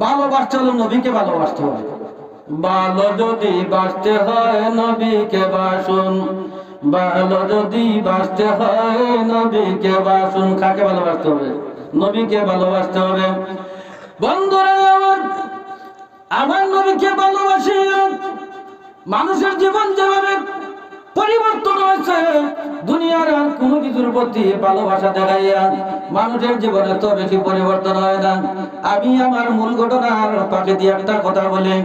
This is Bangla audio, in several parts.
ভালোবাসতে হলে নবীকে ভালোবাসতে হবে। ভালো যদি বাসতে হয় নবীকে বাসুন, ভালো যদি বাসতে হয় নবীকে বাসুন। কাকে ভালোবাসতে হবে? নবীকে ভালোবাসতে হবে। বন্ধুরা আমার, আমার নবীকে ভালোবাসি। মানুষের জীবন যেভাবে পরিবর্তন হয়েছে, দুনিয়ার আর কোনো কিছুর প্রতি ভালোবাসা দেখাইয়া মানুষের জীবনে তো বেশি পরিবর্তন হয় না। আমি আমার মূল ঘটনার পাশে দিয়ে একটা কথা বলি।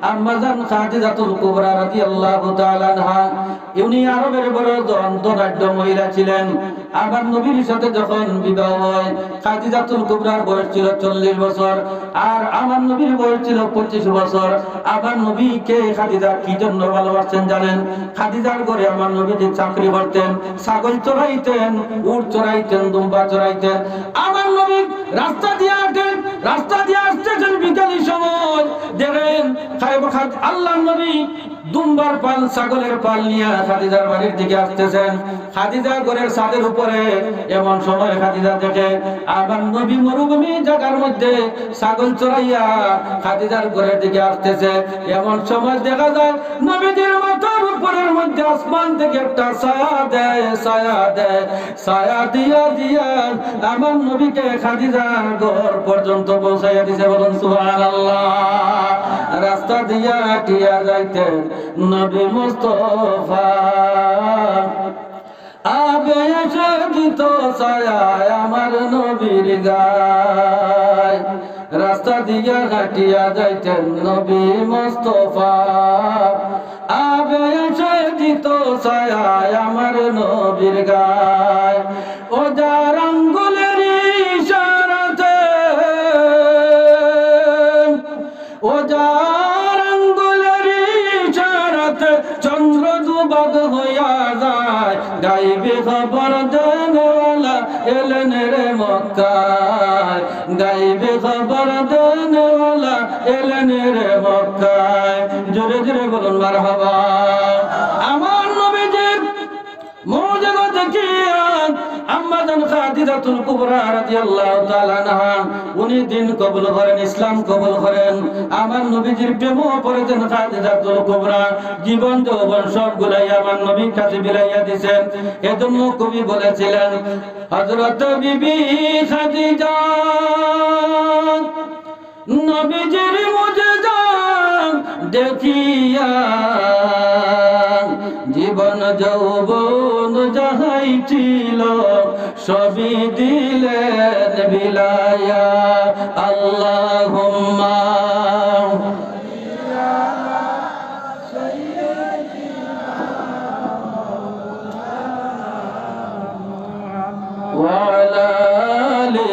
আম্মা জান খাদিজাতুল কুবরা রাদিয়াল্লাহু তাআলা আনহা, উনি আরবের বড় ধনাঢ্য মহিলা ছিলেন। আমার নবীর সাথে যখন বিবাহ হয়, খাদিজাতুল কুবরার বয়স ছিল 40 বছর, আর আমার নবীর বয়স ছিল 25 বছর। আমার নবীকে খাদিজা কি জন্য ভালোবাসতেন জানেন? খাদিজার ঘরে আমার নবী যে চাকরি করতেন, ছাগল চড়াইতেন, উট চড়াইতেন, দুম্বা চড়াইতেন। আমার নবী রাস্তা দিয়ে হাঁটেন, রাস্তা দিয়ে আসতেছেন বিকালের সময়, দেখেন আল্লাহর নবী দুম্বার পাল, ছাগলের পাল নিয়ে খাদিজার বাড়ির দিকে আসতেছেন। খাদিজা ঘরের ছাদের উপরে। এমন সময় খাদিজা দেখে আমার নবী মরুভূমি জায়গার মধ্যে ছাগল চড়াইয়া খাদিজার ঘরের দিকে আসতেছে। এমন সময় দেখা যায় নবীদের মাথার উপরের মধ্যে আসমান থেকে একটা ছায়া দেয়, ছায়া দেয়। ছায়া দিয়া দিয়া আমার নবীকে খাদিজার ঘর পর্যন্ত পৌঁছাইয়া দিছে। বলুন সুবহানাল্লাহ। রাস্তা দিয়া টিয়া যাইতেন নবী মুস্তাফা, আবে এসে দিত ছায়া আমার নবীর গায়। রাস্তা দিয়া হাঁটিয়া যাইতেন নবী মুস্তাফা, আবে এসে দিত ছায়া আমার নবীর গায়। ও যার আঙ্গুলের ইশারাতে, ও যার আঙ্গুলের ইশারাতে চন্দ্র দুবাগ হইয়া যায়। গাইবে খবর দেনওয়ালা এলেন রে মক্কায়, গাইবে খবর দেনওয়ালা এলেন রে মক্কায়। জোরে জোরে বলুন মারহাবা। আমার নবীজির মুজিজা দেখিয়া আম্মা জান খাদিজাতুল কুবরা রাদিয়াল্লাহু তাআলা আনহা উনি দিন কবুল করেন, ইসলাম কবুল করেন। আমার নবীজির প্রেমে পড়েছেন খাদিজাতুল কুবরা। জীবন যৌবন সবগুলাই আমার নবীর কাছে বিলাইয়া দিয়েছেন। এজন্য কবি বলেছিলেন, হযরত বিবি খাদিজা নবীজির মুজিজা দেখিয়া জীবন যৌবন যাহাই ছিল সবই দিলেন বিলায়া। আল্লাহুম্মা ওয়া আলা আলি